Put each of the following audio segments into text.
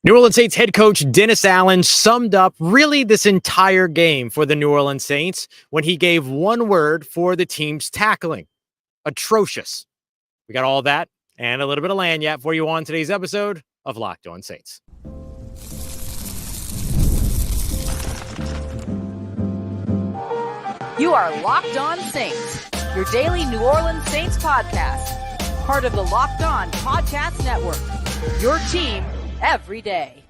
New Orleans Saints head coach Dennis Allen summed up really this entire game for the New Orleans Saints when he gave one word for the team's tackling: atrocious. We got all that and a little bit of lagniappe for you on today's episode of Locked On Saints. You are Locked On Saints, your daily New Orleans Saints podcast, part of the Locked On Podcast Network, your team every day.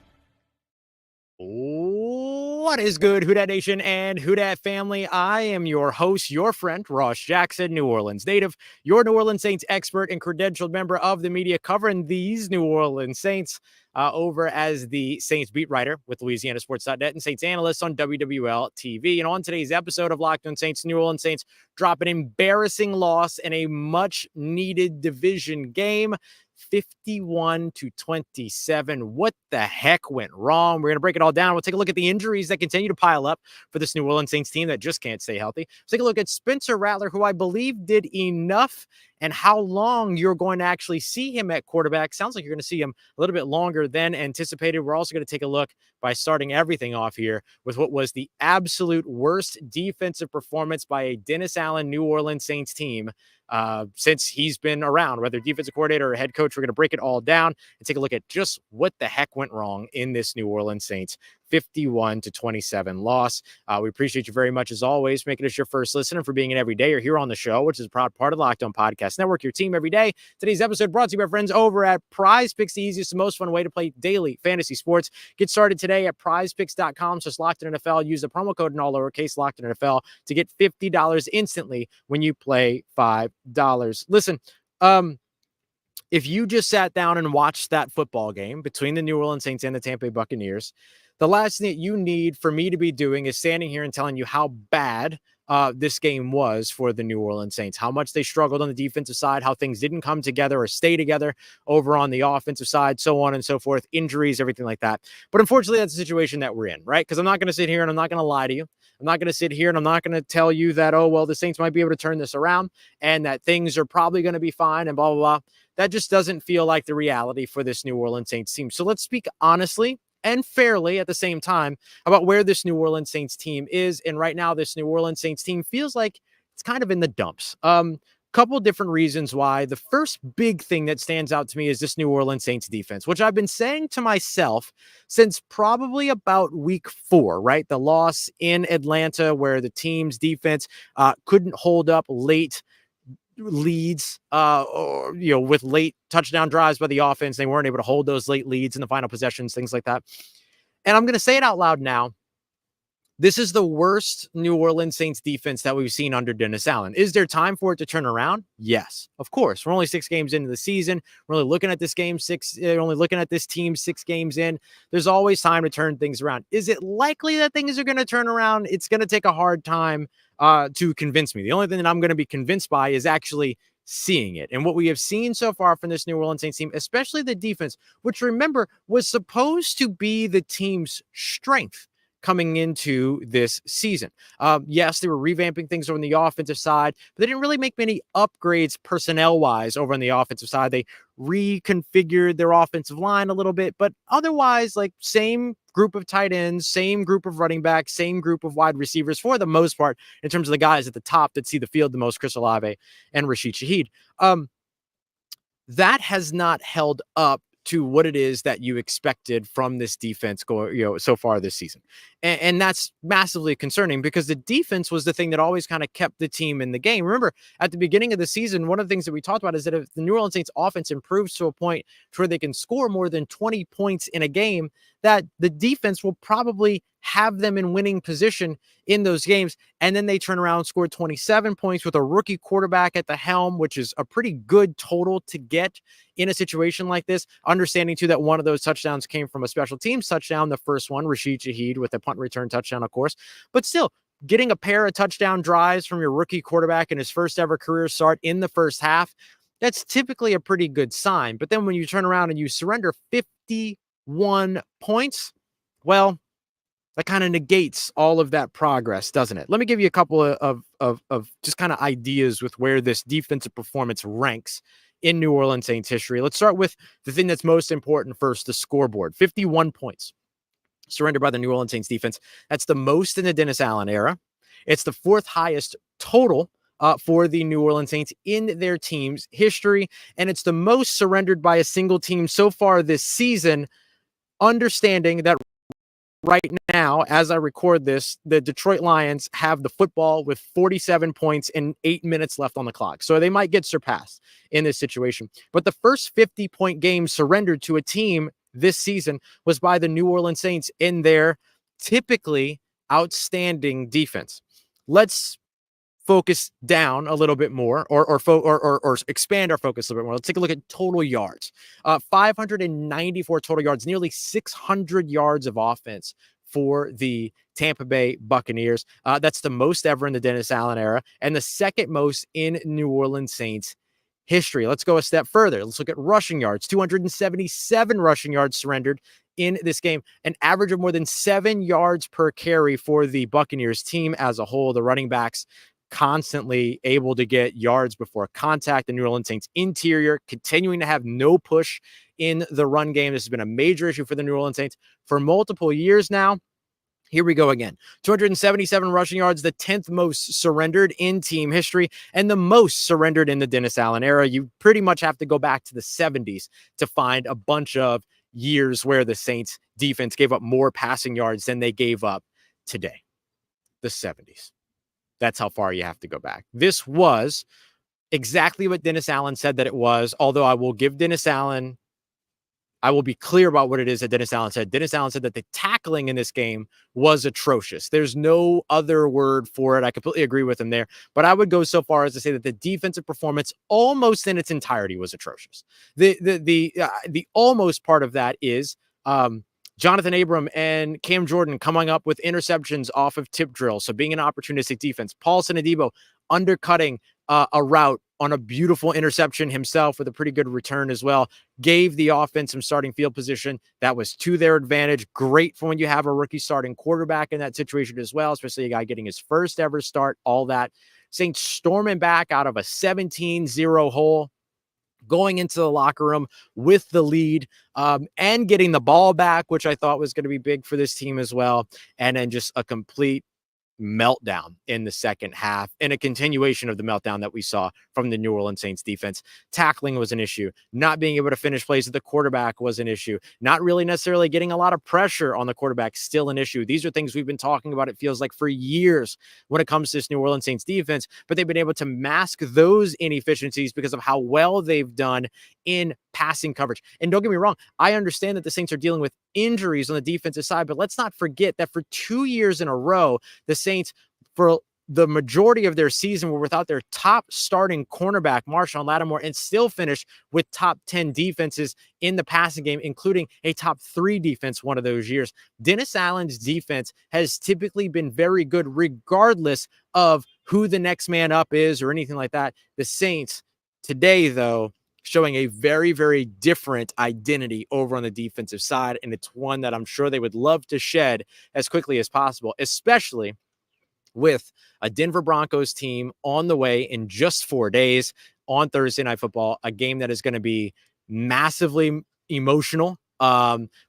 What is good, Who Dat Nation and Who Dat family? I am your host, your friend, Ross Jackson, New Orleans native, your New Orleans Saints expert and credentialed member of the media covering these New Orleans Saints over as the Saints beat writer with LouisianaSports.net and Saints analyst on WWL TV. And on today's episode of Locked On Saints, New Orleans Saints drop an embarrassing loss in a much-needed division game. 51-27. What the heck went wrong? We're going to break it all down. We'll take a look at the injuries that continue to pile up for this New Orleans Saints team that just can't stay healthy. Let's take a look at Spencer Rattler, who I believe did enough, and how long you're going to actually see him at quarterback. Sounds like you're going to see him a little bit longer than anticipated. We're also going to take a look by starting everything off here with what was the absolute worst defensive performance by a Dennis Allen New Orleans Saints team since he's been around, whether defensive coordinator or head coach. We're going to break it all down and take a look at just what the heck went wrong in this New Orleans Saints 51-27 loss. We appreciate you very much, as always, for making us your first listener, for being an everydayer here on the show, which is a proud part of the Locked On Podcast Network, your team every day. Today's episode brought to you by friends over at Prize Picks, the easiest and most fun way to play daily fantasy sports. Get started today at prizepicks.com/LockedOnNFL. Use the promo code in all lowercase LockedOnNFL to get $50 instantly when you play $5. Listen, if you just sat down and watched that football game between the New Orleans Saints and the Tampa Bay Buccaneers, the last thing that you need for me to be doing is standing here and telling you how bad this game was for the New Orleans Saints, how much they struggled on the defensive side, how things didn't come together or stay together over on the offensive side, so on and so forth, injuries, everything like that. But unfortunately, that's the situation that we're in, right? Because I'm not going to sit here and I'm not going to lie to you. I'm not going to sit here and I'm not going to tell you that, oh, well, the Saints might be able to turn this around and that things are probably going to be fine and blah, blah, blah. That just doesn't feel like the reality for this New Orleans Saints team. So let's speak honestly and fairly at the same time about where this New Orleans Saints team is. And right now, this New Orleans Saints team feels like it's kind of in the dumps. Couple different reasons why. The first big thing that stands out to me is this New Orleans Saints defense, which I've been saying to myself since probably about week 4, right? The loss in Atlanta where the team's defense couldn't hold up late leads or with late touchdown drives by the offense. They weren't able to hold those late leads in the final possessions, things like that. And I'm going to say it out loud now. This is the worst New Orleans Saints defense that we've seen under Dennis Allen. Is there time for it to turn around? Yes, of course. We're only 6 games into the season. We're only looking at this game only looking at this team 6 games in. There's always time to turn things around. Is it likely that things are going to turn around? It's going to take a hard time to convince me. The only thing that I'm going to be convinced by is actually seeing it. And what we have seen so far from this New Orleans Saints team, especially the defense, which, remember, was supposed to be the team's strength coming into this season. Yes, they were revamping things on the offensive side, but they didn't really make many upgrades personnel-wise over on the offensive side. They reconfigured their offensive line a little bit, but otherwise, like, same group of tight ends, same group of running backs, same group of wide receivers for the most part, in terms of the guys at the top that see the field the most, Chris Olave and Rashid Shaheed. That has not held up to what it is that you expected from this defense so far this season. And that's massively concerning because the defense was the thing that always kind of kept the team in the game. Remember, at the beginning of the season, one of the things that we talked about is that if the New Orleans Saints offense improves to a point to where they can score more than 20 points in a game, that the defense will probably have them in winning position in those games. And then they turn around and scored 27 points with a rookie quarterback at the helm, which is a pretty good total to get in a situation like this. Understanding, too, that one of those touchdowns came from a special teams touchdown. The first one, Rashid Shaheed, with a punt return touchdown, of course. But still, getting a pair of touchdown drives from your rookie quarterback in his first ever career start in the first half, that's typically a pretty good sign. But then when you turn around and you surrender 51 points, well, that kind of negates all of that progress, doesn't it? Let me give you a couple of just kind of ideas with where this defensive performance ranks in New Orleans Saints history. Let's start with the thing that's most important first, the scoreboard. 51 points surrendered by the New Orleans Saints defense. That's the most in the Dennis Allen era. It's the fourth highest total for the New Orleans Saints in their team's history, and it's the most surrendered by a single team so far this season, understanding that right now, as I record this, the Detroit Lions have the football with 47 points and 8 minutes left on the clock. So they might get surpassed in this situation. But the first 50-point game surrendered to a team this season was by the New Orleans Saints in their typically outstanding defense. Let's focus down a little bit more or expand our focus a little bit more. Let's take a look at total yards. 594 total yards, nearly 600 yards of offense for the Tampa Bay Buccaneers. That's the most ever in the Dennis Allen era and the second most in New Orleans Saints history. Let's go a step further. Let's look at rushing yards. 277 rushing yards surrendered in this game, an average of more than 7 yards per carry for the Buccaneers team as a whole. The running backs constantly able to get yards before contact. The New Orleans Saints interior continuing to have no push in the run game. This has been a major issue for the New Orleans Saints for multiple years now. Here we go again. 277 rushing yards, the 10th most surrendered in team history and the most surrendered in the Dennis Allen era. You pretty much have to go back to the 70s to find a bunch of years where the Saints defense gave up more passing yards than they gave up today. The 70s. That's how far you have to go back. This was exactly what Dennis Allen said that it was, although I will give Dennis Allen, I will be clear about what it is that Dennis Allen said. Dennis Allen said that the tackling in this game was atrocious. There's no other word for it. I completely agree with him there, but I would go so far as to say that the defensive performance almost in its entirety was atrocious. The almost part of that is Jonathan Abram and Cam Jordan coming up with interceptions off of tip drills. So being an opportunistic defense. Paulson Adebo undercutting a route on a beautiful interception himself with a pretty good return as well. Gave the offense some starting field position that was to their advantage. Great for when you have a rookie starting quarterback in that situation as well, especially a guy getting his first ever start, all that. Saints storming back out of a 17-0 hole, going into the locker room with the lead and getting the ball back, which I thought was going to be big for this team as well. And then just a complete meltdown in the second half and a continuation of the meltdown that we saw from the New Orleans Saints defense. Tackling was an issue. Not being able to finish plays at the quarterback was an issue. Not really necessarily getting a lot of pressure on the quarterback, still an issue. These are things we've been talking about, it feels like, for years when it comes to this New Orleans Saints defense, but they've been able to mask those inefficiencies because of how well they've done in passing coverage. And don't get me wrong, I understand that the Saints are dealing with injuries on the defensive side, but let's not forget that for 2 years in a row, the Saints, for the majority of their season, were without their top starting cornerback, Marshawn Lattimore, and still finished with top 10 defenses in the passing game, including a top 3 defense one of those years. Dennis Allen's defense has typically been very good regardless of who the next man up is or anything like that. The Saints today, though, showing a very, very different identity over on the defensive side, and it's one that I'm sure they would love to shed as quickly as possible, especially with a Denver Broncos team on the way in just 4 days on Thursday Night Football, a game that is going to be massively emotional,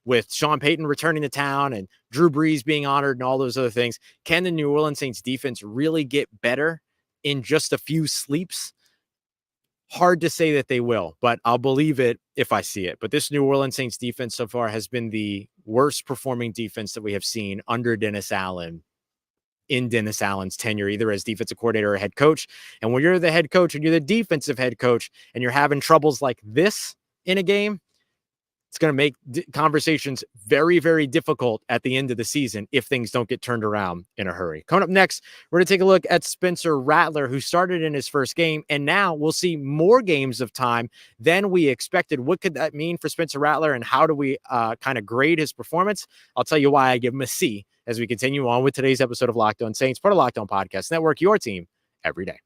with Sean Payton returning to town and Drew Brees being honored and all those other things. Can the New Orleans Saints defense really get better in just a few sleeps? Hard to say that they will, but I'll believe it if I see it. But this New Orleans Saints defense so far has been the worst performing defense that we have seen under Dennis Allen in Dennis Allen's tenure, either as defensive coordinator or head coach. And when you're the head coach and you're the defensive head coach and you're having troubles like this in a game, it's going to make conversations very, very difficult at the end of the season if things don't get turned around in a hurry. Coming up next, we're going to take a look at Spencer Rattler, who started in his first game, and now we'll see more games of time than we expected. What could that mean for Spencer Rattler, and how do we kind of grade his performance? I'll tell you why I give him a C as we continue on with today's episode of Locked On Saints, part of Locked On Podcast Network, your team every day.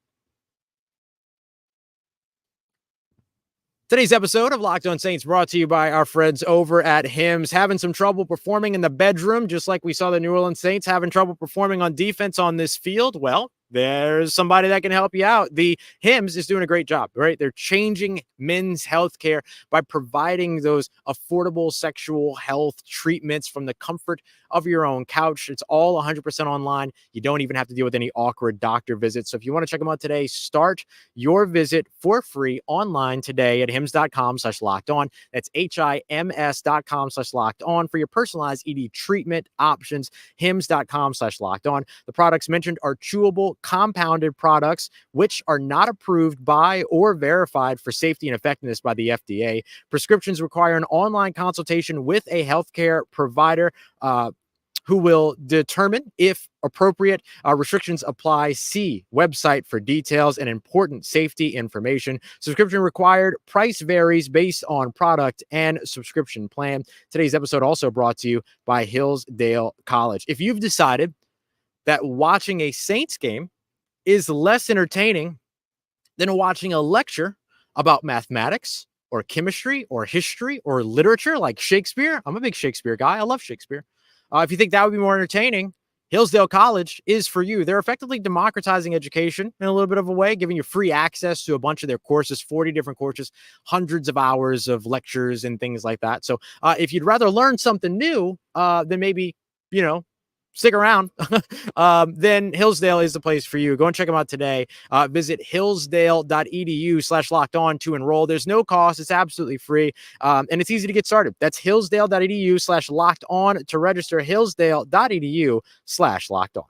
Today's episode of Locked On Saints brought to you by our friends over at Hims. Having some trouble performing in the bedroom, just like we saw the New Orleans Saints having trouble performing on defense on this field? Well, there's somebody that can help you out. The Hims is doing a great job, right? They're changing men's healthcare by providing those affordable sexual health treatments from the comfort of your own couch. It's all 100% online. You don't even have to deal with any awkward doctor visits. So if you want to check them out today, start your visit for free online today at hims.com/locked on. That's HIMS.com/locked on for your personalized ED treatment options. Hims.com/locked on. The products mentioned are chewable compounded products, which are not approved by or verified for safety and effectiveness by the FDA. Prescriptions require an online consultation with a healthcare provider who will determine if appropriate. Restrictions apply. See website for details and important safety information. Subscription required. Price varies based on product and subscription plan. Today's episode also brought to you by Hillsdale College. If you've decided that watching a Saints game is less entertaining than watching a lecture about mathematics or chemistry or history or literature like Shakespeare, I'm a big Shakespeare guy. I love Shakespeare. If you think that would be more entertaining, Hillsdale College is for you. They're effectively democratizing education in a little bit of a way, giving you free access to a bunch of their courses, 40 different courses, hundreds of hours of lectures and things like that. So if you'd rather learn something new, then maybe, stick around, then Hillsdale is the place for you. Go and check them out today. Visit hillsdale.edu/locked on to enroll. There's no cost. It's absolutely free. And it's easy to get started. That's hillsdale.edu/locked on to register. Hillsdale.edu/locked on.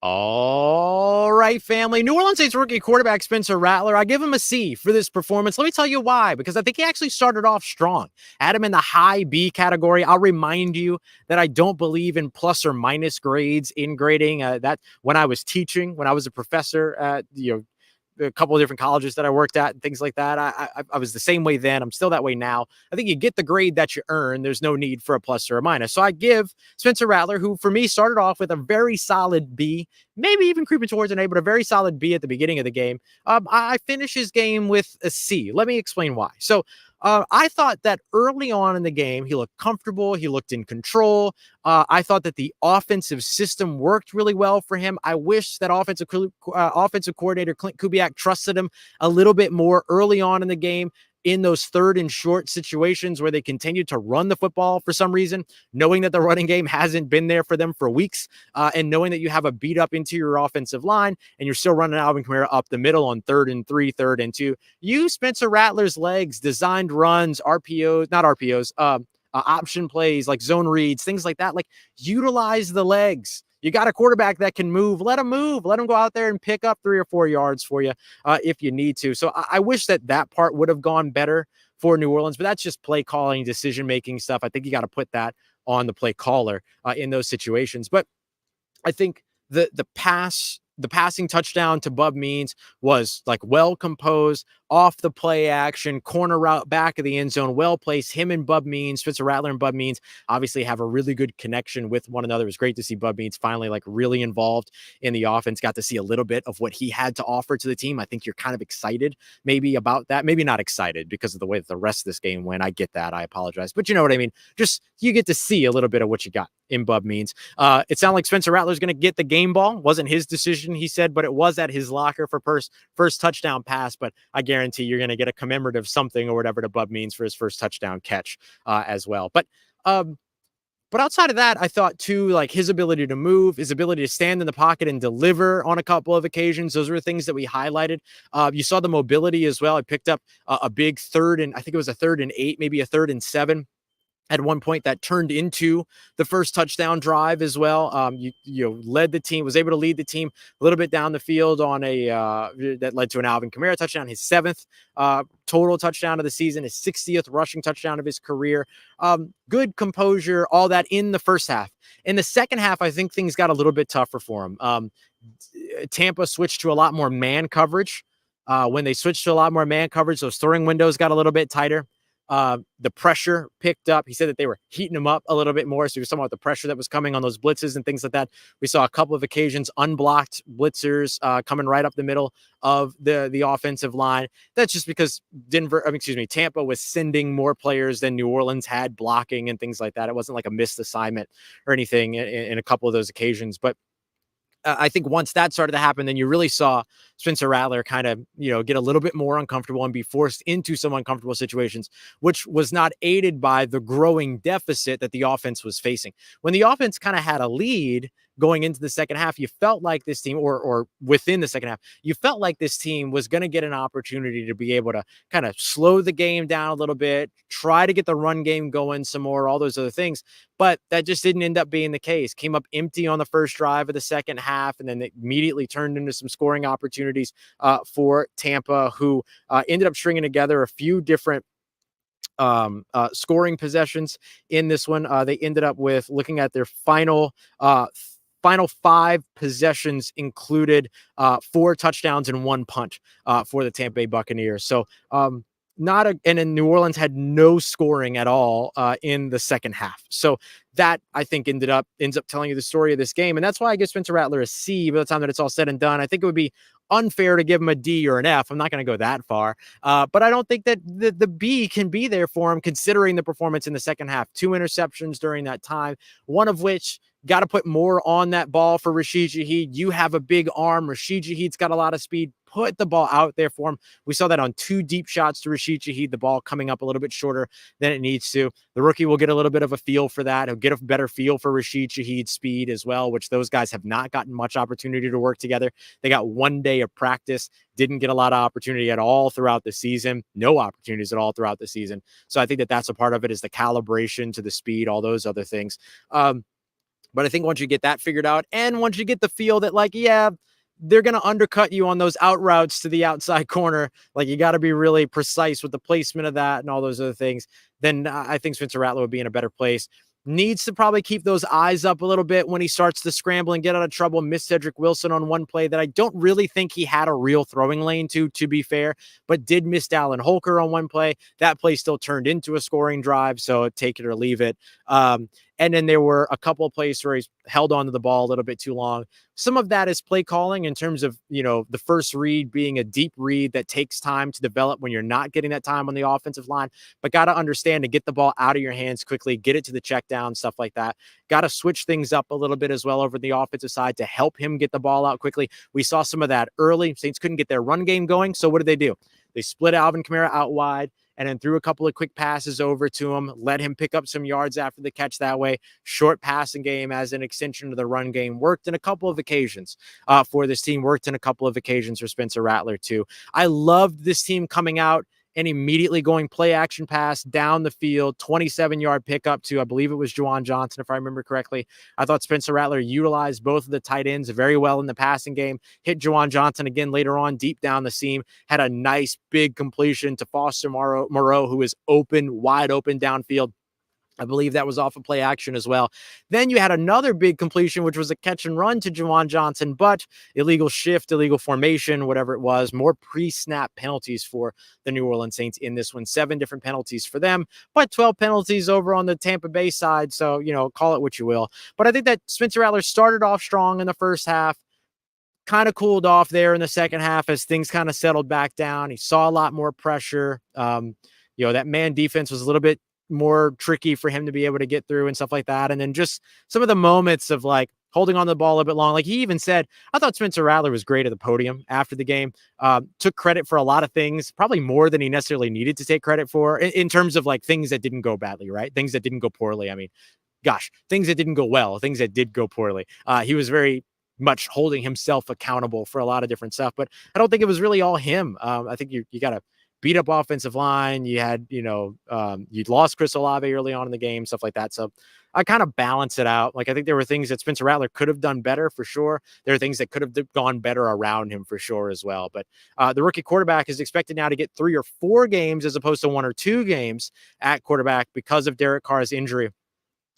All right, family. New Orleans Saints rookie quarterback Spencer Rattler. I give him a C for this performance. Let me tell you why, because I think he actually started off strong. Had him in the high B category. I'll remind you that I don't believe in plus or minus grades in grading. That when I was teaching, when I was a professor at a couple of different colleges that I worked at and things like that. I was the same way then. I'm still that way now. I think you get the grade that you earn. There's no need for a plus or a minus. So I give Spencer Rattler, who for me started off with a very solid B, maybe even creeping towards an A, but a very solid B at the beginning of the game. I finish his game with a C. Let me explain why. So I thought that early on in the game, he looked comfortable. He looked in control. I thought that the offensive system worked really well for him. I wish that offensive coordinator Clint Kubiak trusted him a little bit more early on in the game in those third and short situations where they continued to run the football for some reason, knowing that the running game hasn't been there for them for weeks, and knowing that you have a beat up interior offensive line and you're still running Alvin Kamara up the middle on 3rd and 3, 3rd and 2. Use Spencer Rattler's legs, designed runs, option plays like zone reads, things like that. Like, utilize the legs. You got a quarterback that can move. Let him move. Let him go out there and pick up 3 or 4 yards for you if you need to. So I wish that part would have gone better for New Orleans, but that's just play calling, decision-making stuff. I think you got to put that on the play caller in those situations. But I think the passing touchdown to Bub Means was like well composed, off the play action, corner route, back of the end zone, well placed. Him and Bub Means, Spencer Rattler and Bub Means obviously have a really good connection with one another. It was great to see Bub Means finally like really involved in the offense. Got to see a little bit of what he had to offer to the team. I think you're kind of excited maybe about that. Maybe not excited because of the way that the rest of this game went. I get that. I apologize. But you know what I mean? Just you get to see a little bit of what you got in Bub Means. It sounded like Spencer Rattler's going to get the game ball. Wasn't his decision, he said, but it was at his locker for first touchdown pass. But I guarantee you're going to get a commemorative something or whatever to Bub Means for his first touchdown catch as well. But outside of that, I thought too, like his ability to move, his ability to stand in the pocket and deliver on a couple of occasions. Those were things that we highlighted. You saw the mobility as well. I picked up a big 3rd and I think it was a 3rd and 8, maybe a 3rd and 7. At one point that turned into the first touchdown drive as well. You led the team, was able to lead the team a little bit down the field on that led to an Alvin Kamara touchdown, his 7th total touchdown of the season, his 60th rushing touchdown of his career. Good composure, all that in the first half. In the second half, I think things got a little bit tougher for him. Tampa switched to a lot more man coverage. When they switched to a lot more man coverage, those throwing windows got a little bit tighter. The pressure picked up. He said that they were heating him up a little bit more. So he was talking about the pressure that was coming on those blitzes and things like that. We saw a couple of occasions unblocked blitzers coming right up the middle of the offensive line. That's just because Tampa was sending more players than New Orleans had blocking and things like that. It wasn't like a missed assignment or anything in a couple of those occasions. But I think once that started to happen, then you really saw Spencer Rattler kind of, get a little bit more uncomfortable and be forced into some uncomfortable situations, which was not aided by the growing deficit that the offense was facing. When the offense kind of had a lead going into the second half, you felt like this team, or within the second half, you felt like this team was going to get an opportunity to be able to kind of slow the game down a little bit, try to get the run game going some more, all those other things. But that just didn't end up being the case. Came up empty on the first drive of the second half, and then it immediately turned into some scoring opportunities for Tampa, who ended up stringing together a few different scoring possessions in this one. They ended up with, looking at their final 5 possessions, included 4 touchdowns and 1 punt for the Tampa Bay Buccaneers. So and then New Orleans had no scoring at all in the second half. So that, I think, ends up telling you the story of this game. And that's why I give Spencer Rattler a C by the time that it's all said and done. I think it would be unfair to give him a D or an F. I'm not going to go that far. But I don't think that the B can be there for him, considering the performance in the second half. 2 interceptions during that time, one of which, got to put more on that ball for Rashid Shaheed. You have a big arm. Rashid Shaheed's got a lot of speed. Put the ball out there for him. We saw that on 2 deep shots to Rashid Shaheed, the ball coming up a little bit shorter than it needs to. The rookie will get a little bit of a feel for that. He'll get a better feel for Rashid Shaheed's speed as well, which those guys have not gotten much opportunity to work together. They got 1 day of practice, didn't get a lot of opportunity at all throughout the season, no opportunities at all throughout the season. So I think that that's a part of it, is the calibration to the speed, all those other things. But I think once you get that figured out, and once you get the feel that, like, yeah, they're going to undercut you on those out routes to the outside corner, like, you got to be really precise with the placement of that and all those other things, then I think Spencer Rattler would be in a better place. Needs to probably keep those eyes up a little bit when he starts to scramble and get out of trouble. Miss Cedric Wilson on one play that I don't really think he had a real throwing lane to be fair, but did miss Dallin Holker on one play. That play still turned into a scoring drive, so take it or leave it. And then there were a couple of plays where he's held onto the ball a little bit too long. Some of that is play calling, in terms of, the first read being a deep read that takes time to develop when you're not getting that time on the offensive line. But got to understand to get the ball out of your hands quickly, get it to the check down, stuff like that. Got to switch things up a little bit as well over the offensive side to help him get the ball out quickly. We saw some of that early. Saints couldn't get their run game going. So what did they do? They split Alvin Kamara out wide, and then threw a couple of quick passes over to him, let him pick up some yards after the catch that way. Short passing game as an extension of the run game worked in a couple of occasions for this team, worked in a couple of occasions for Spencer Rattler too. I loved this team coming out and immediately going play action pass down the field, 27-yard pickup to, I believe it was Juwan Johnson, if I remember correctly. I thought Spencer Rattler utilized both of the tight ends very well in the passing game, hit Juwan Johnson again later on deep down the seam, had a nice big completion to Foster Moreau, who is wide open downfield. I believe that was off of play action as well. Then you had another big completion, which was a catch and run to Juwan Johnson, but illegal shift, illegal formation, whatever it was, more pre-snap penalties for the New Orleans Saints in this one. 7 different penalties for them, but 12 penalties over on the Tampa Bay side. So, call it what you will. But I think that Spencer Rattler started off strong in the first half, kind of cooled off there in the second half as things kind of settled back down. He saw a lot more pressure. That man defense was a little bit more tricky for him to be able to get through and stuff like that. And then just some of the moments of, like, holding on the ball a bit long. Like, he even said, I thought Spencer Rattler was great at the podium after the game, took credit for a lot of things, probably more than he necessarily needed to take credit for in terms of, like, things that didn't go badly, right? Things that didn't go poorly. I mean, gosh, things that didn't go well, things that did go poorly. He was very much holding himself accountable for a lot of different stuff, but I don't think it was really all him. I think you got to beat up offensive line. You had, you'd lost Chris Olave early on in the game, stuff like that. So I kind of balance it out. Like, I think there were things that Spencer Rattler could have done better for sure. There are things that could have gone better around him for sure as well. But the rookie quarterback is expected now to get 3 or 4 games as opposed to 1 or 2 games at quarterback because of Derek Carr's injury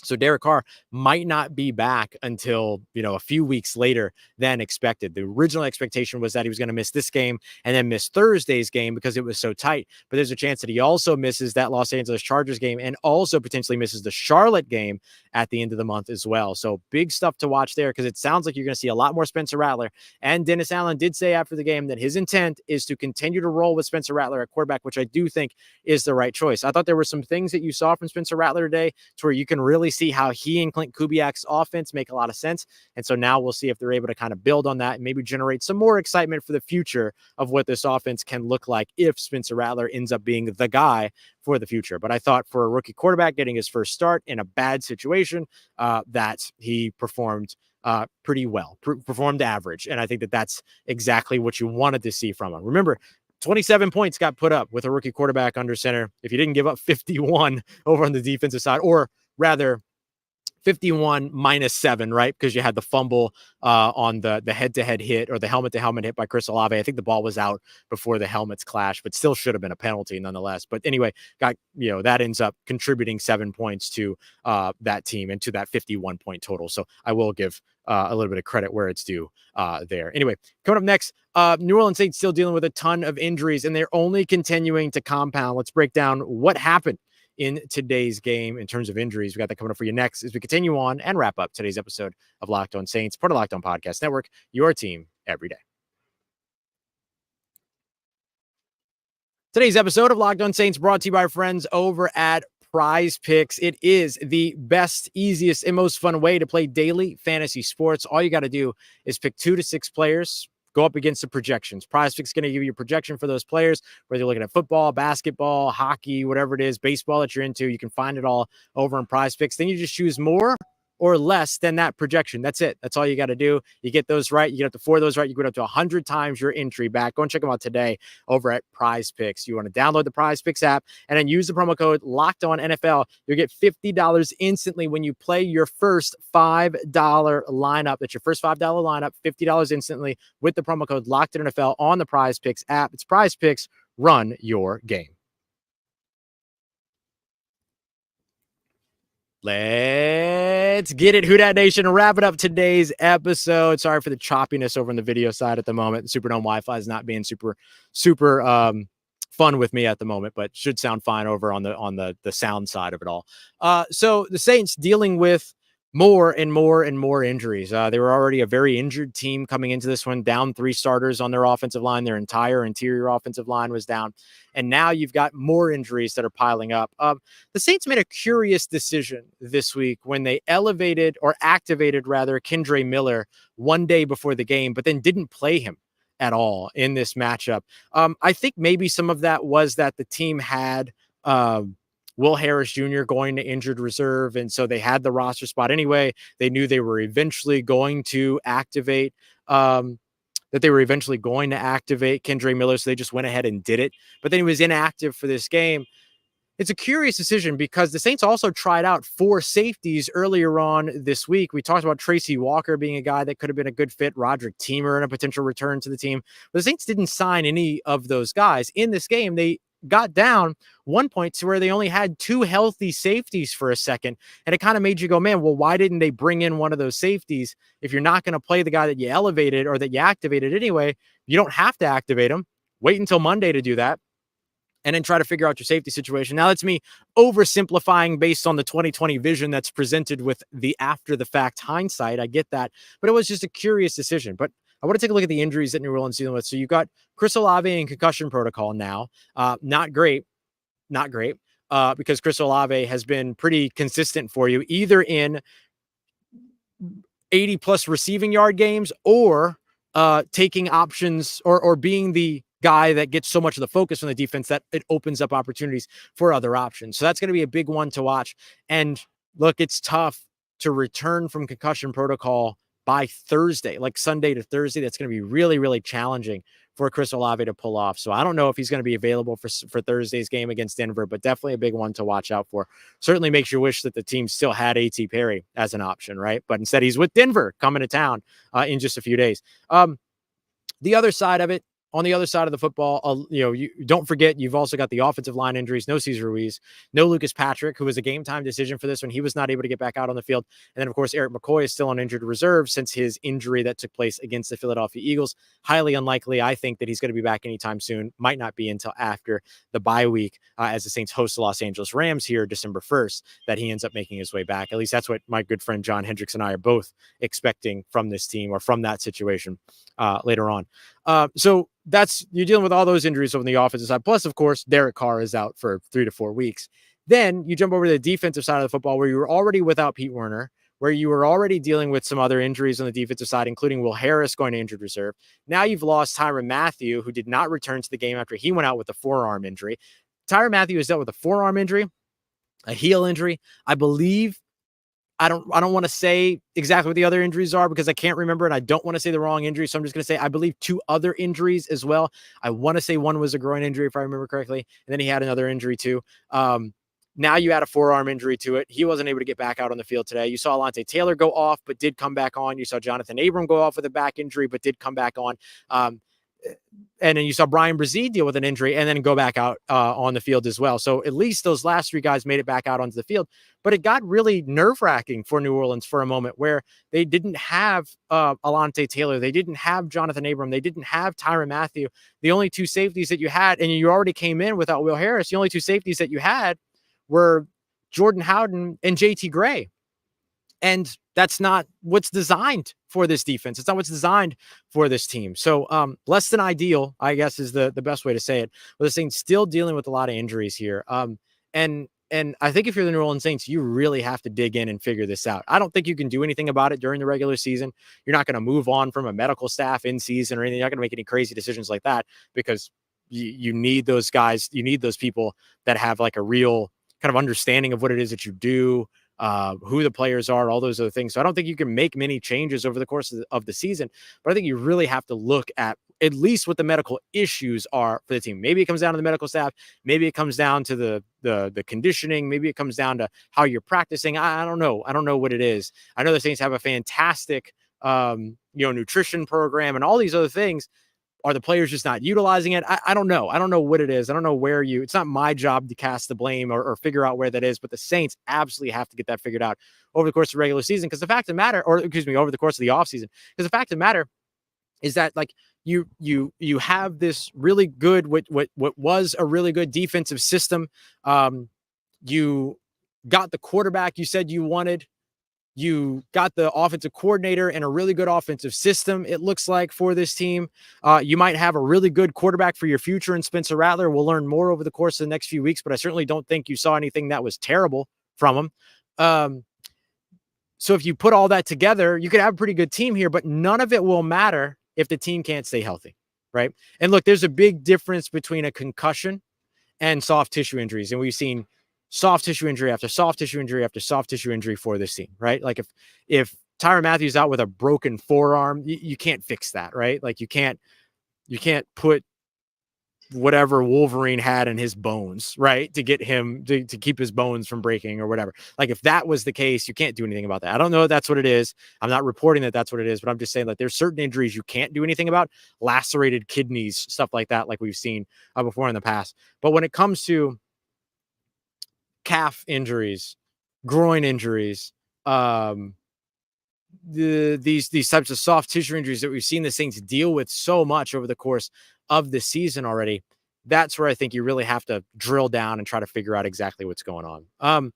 So Derek Carr might not be back until, a few weeks later than expected. The original expectation was that he was going to miss this game and then miss Thursday's game because it was so tight. But there's a chance that he also misses that Los Angeles Chargers game and also potentially misses the Charlotte game at the end of the month as well. So big stuff to watch there, because it sounds like you're going to see a lot more Spencer Rattler. And Dennis Allen did say after the game that his intent is to continue to roll with Spencer Rattler at quarterback, which I do think is the right choice. I thought there were some things that you saw from Spencer Rattler today to where you can really see how he and Clint Kubiak's offense make a lot of sense. And so now we'll see if they're able to kind of build on that and maybe generate some more excitement for the future of what this offense can look like if Spencer Rattler ends up being the guy for the future. But I thought for a rookie quarterback getting his first start in a bad situation, that he performed pretty well, performed average. And I think that that's exactly what you wanted to see from him. Remember, 27 points got put up with a rookie quarterback under center. If you didn't give up 51 over on the defensive side, or rather 51 minus 7, right? Because you had the fumble on the head-to-head hit, or the helmet-to-helmet hit by Chris Olave. I think the ball was out before the helmets clashed, but still should have been a penalty nonetheless. But anyway, that ends up contributing 7 points to that team and to that 51-point total. So I will give a little bit of credit where it's due there. Anyway, coming up next, New Orleans Saints still dealing with a ton of injuries, and they're only continuing to compound. Let's break down what happened in today's game in terms of injuries. We got that coming up for you next as we continue on and wrap up today's episode of Locked On Saints, part of Locked On Podcast Network, your team every day. Today's episode of Locked On Saints brought to you by our friends over at Prize Picks. It is the best, easiest, and most fun way to play daily fantasy sports. All you got to do is pick 2 to 6 players, go up against the projections. Prize Picks is going to give you a projection for those players, whether you're looking at football, basketball, hockey, whatever it is, baseball that you're into. You can find it all over on Prize Picks. Then you just choose more or less than that projection. That's it. That's all you got to do. You get those right. You get up to 4 of those right. You get up to 100 times your entry back. Go and check them out today over at Prize Picks. You want to download the Prize Picks app and then use the promo code LOCKEDONNFL. You'll get $50 instantly when you play your first $5 lineup. That's your first $5 lineup, $50 instantly with the promo code LOCKEDONNFL on the Prize Picks app. It's Prize Picks. Run your game. Let's get it, Who Dat Nation. Wrap it up today's episode. Sorry for the choppiness over on the video side at the moment. The Superdome Wi-Fi is not being super fun with me at the moment, but should sound fine over on the sound side of it all. So the Saints dealing with more and more and more injuries. They were already a very injured team coming into this one, down 3 starters on their offensive line. Their entire interior offensive line was down. And now you've got more injuries that are piling up. The Saints made a curious decision this week when they activated Kendre Miller one day before the game, but then didn't play him at all in this matchup. I think maybe some of that was that the team had Will Harris Jr. going to injured reserve, and so they had the roster spot anyway. They knew they were eventually going to activate Kendre Miller, so they just went ahead and did it. But then he was inactive for this game. It's a curious decision because the Saints also tried out 4 safeties earlier on this week. We talked about Tracy Walker being a guy that could have been a good fit, Roderick Teamer in a potential return to the team. But the Saints didn't sign any of those guys. In this game, they got down 1 point to where they only had 2 healthy safeties for a second. And it kind of made you go, man, well, why didn't they bring in one of those safeties? If you're not going to play the guy that you elevated or that you activated anyway, you don't have to activate him. Wait until Monday to do that, and then try to figure out your safety situation. Now, that's me oversimplifying based on the 2020 vision that's presented with the after-the-fact hindsight. I get that, but it was just a curious decision. But I want to take a look at the injuries that New Orleans is dealing with. So you've got Chris Olave in concussion protocol now. Not great, because Chris Olave has been pretty consistent for you, either in 80-plus receiving yard games or taking options or being the guy that gets so much of the focus from the defense that it opens up opportunities for other options. So that's going to be a big one to watch. And look, it's tough to return from concussion protocol by Thursday, like Sunday to Thursday. That's going to be really, really challenging for Chris Olave to pull off. So I don't know if he's going to be available for Thursday's game against Denver, but definitely a big one to watch out for. Certainly makes you wish that the team still had A.T. Perry as an option, right? But instead he's with Denver coming to town in just a few days. The other side of it, on the other side of the football, you don't forget, you've also got the offensive line injuries. No Cesar Ruiz, no Lucas Patrick, who was a game time decision for this one. He was not able to get back out on the field. And then, of course, Eric McCoy is still on injured reserve since his injury that took place against the Philadelphia Eagles. Highly unlikely, I think, that he's going to be back anytime soon. Might not be until after the bye week as the Saints host the Los Angeles Rams here December 1st that he ends up making his way back. At least that's what my good friend John Hendricks and I are both expecting from this team or from that situation later on. So you're dealing with all those injuries on the offensive side. Plus, of course, Derek Carr is out for 3 to 4 weeks. Then you jump over to the defensive side of the football where you were already without Pete Werner, where you were already dealing with some other injuries on the defensive side, including Will Harris going to injured reserve. Now you've lost Tyrann Mathieu, who did not return to the game after he went out with a forearm injury. Tyrann Mathieu has dealt with a forearm injury, a heel injury. I believe I don't want to say exactly what the other injuries are because I can't remember and I don't want to say the wrong injury. So I'm just going to say, I believe 2 other injuries as well. I want to say one was a groin injury, if I remember correctly. And then he had another injury too. Now you add a forearm injury to it. He wasn't able to get back out on the field today. You saw Alontae Taylor go off, but did come back on. You saw Jonathan Abram go off with a back injury, but did come back on. And then you saw Brian Brzee deal with an injury and then go back out on the field as well. So at least those last 3 guys made it back out onto the field. But it got really nerve-wracking for New Orleans for a moment where they didn't have Alontae Taylor. They didn't have Jonathan Abram. They didn't have Tyrann Mathieu. The only 2 safeties that you had, and you already came in without Will Harris, the only 2 safeties that you had were Jordan Howden and JT Gray. And that's not what's designed for this defense. It's not what's designed for this team. So less than ideal, I guess, is the best way to say it. But the Saints still dealing with a lot of injuries here. And I think if you're the New Orleans Saints, you really have to dig in and figure this out. I don't think you can do anything about it during the regular season. You're not going to move on from a medical staff in season or anything. You're not going to make any crazy decisions like that because you need those guys. You need those people that have like a real kind of understanding of what it is that you do, who the players are, all those other things. So I don't think you can make many changes over the course of the season, but I think you really have to look at least what the medical issues are for the team. Maybe it comes down to the medical staff. Maybe it comes down to the conditioning. Maybe it comes down to how you're practicing. I don't know. I don't know what it is. I know the Saints have a fantastic, nutrition program and all these other things. Are the players just not utilizing it? I don't know. I don't know what it is. I don't know where it's not my job to cast the blame or figure out where that is, but the Saints absolutely have to get that figured out over the course of the regular season. Because the fact of the matter, over the course of the offseason, because the fact of the matter is that like you have this really good, what was a really good defensive system. You got the quarterback you said you wanted. You got the offensive coordinator and a really good offensive system, it looks like, for this team. You might have a really good quarterback for your future in Spencer Rattler. We'll learn more over the course of the next few weeks, but I certainly don't think you saw anything that was terrible from him. So if you put all that together, you could have a pretty good team here, but none of it will matter if the team can't stay healthy, right? And look, there's a big difference between a concussion and soft tissue injuries, and we've seen soft tissue injury after soft tissue injury after soft tissue injury for this team, right? Like if Tyrann Mathieu's out with a broken forearm, you can't fix that, right? Like you can't put whatever Wolverine had in his bones, right? To get him to keep his bones from breaking or whatever. Like if that was the case, you can't do anything about that. I don't know if that's what it is. I'm not reporting that that's what it is, but I'm just saying that there's certain injuries you can't do anything about, lacerated kidneys, stuff like that, like we've seen before in the past. But when it comes to calf injuries, groin injuries, these types of soft tissue injuries that we've seen the Saints deal with so much over the course of the season already, that's where I think you really have to drill down and try to figure out exactly what's going on.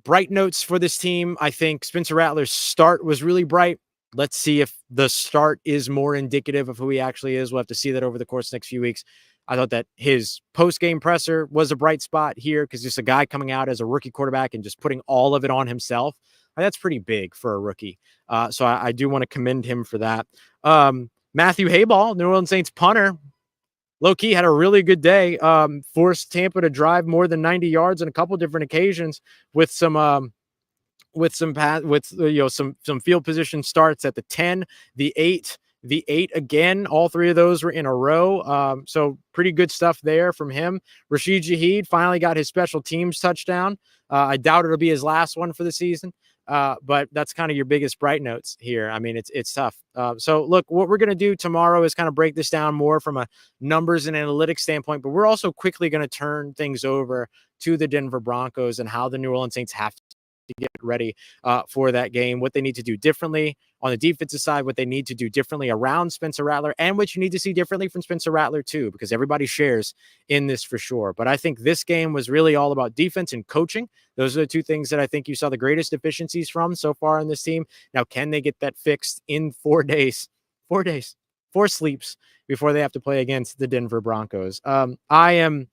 Bright notes for this team. I think Spencer Rattler's start was really bright. Let's see if the start is more indicative of who he actually is. We'll have to see that over the course of the next few weeks. I thought that his post-game presser was a bright spot here because just a guy coming out as a rookie quarterback and just putting all of it on himself. That's pretty big for a rookie. So I do want to commend him for that. Matthew Hayball, New Orleans Saints punter, low-key had a really good day. Forced Tampa to drive more than 90 yards on a couple different occasions with some field position starts at the 10, the 8, the 8 again. All 3 of those were in a row. So pretty good stuff there from him. Rashid Shaheed finally got his special teams touchdown. I doubt it'll be his last one for the season. But that's kind of your biggest bright notes here. I mean, it's tough. So look, what we're going to do tomorrow is kind of break this down more from a numbers and analytics standpoint, but we're also quickly going to turn things over to the Denver Broncos and how the New Orleans Saints have to get ready for that game, what they need to do differently on the defensive side, what they need to do differently around Spencer Rattler, and what you need to see differently from Spencer Rattler too, because everybody shares in this for sure. But I think this game was really all about defense and coaching. Those are the two things that I think you saw the greatest deficiencies from so far in this team. Now, can they get that fixed in 4 days? 4 days, 4 sleeps before they have to play against the Denver Broncos. I am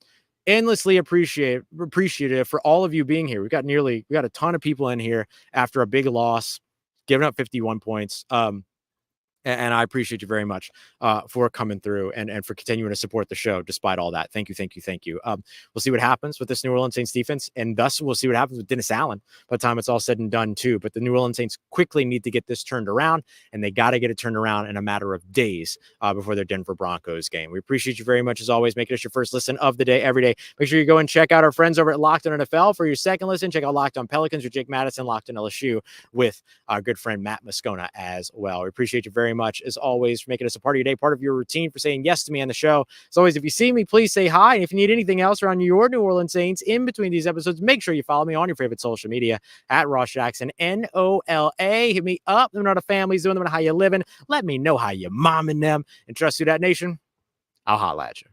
endlessly appreciative for all of you being here. We got a ton of people in here after a big loss, giving up 51 points. And I appreciate you very much for coming through and for continuing to support the show despite all that. Thank you, thank you, thank you. We'll see what happens with this New Orleans Saints defense, and thus we'll see what happens with Dennis Allen by the time it's all said and done too. But the New Orleans Saints quickly need to get this turned around, and they got to get it turned around in a matter of days before their Denver Broncos game. We appreciate you very much as always, making us your first listen of the day every day. Make sure you go and check out our friends over at Locked On NFL for your second listen. Check out Locked On Pelicans with Jake Madison, Locked On LSU with our good friend Matt Moscona as well. We appreciate you very much as always for making us a part of your day, part of your routine, for saying yes to me on the show. As always, if you see me, please say hi. And if you need anything else around your New Orleans Saints in between these episodes, make sure you follow me on your favorite social media at Ross Jackson, NOLA. Hit me up. Let me know how the family's doing. Let me know how you living. Let me know how you momming them. And trust Who Dat Nation, I'll holla at you.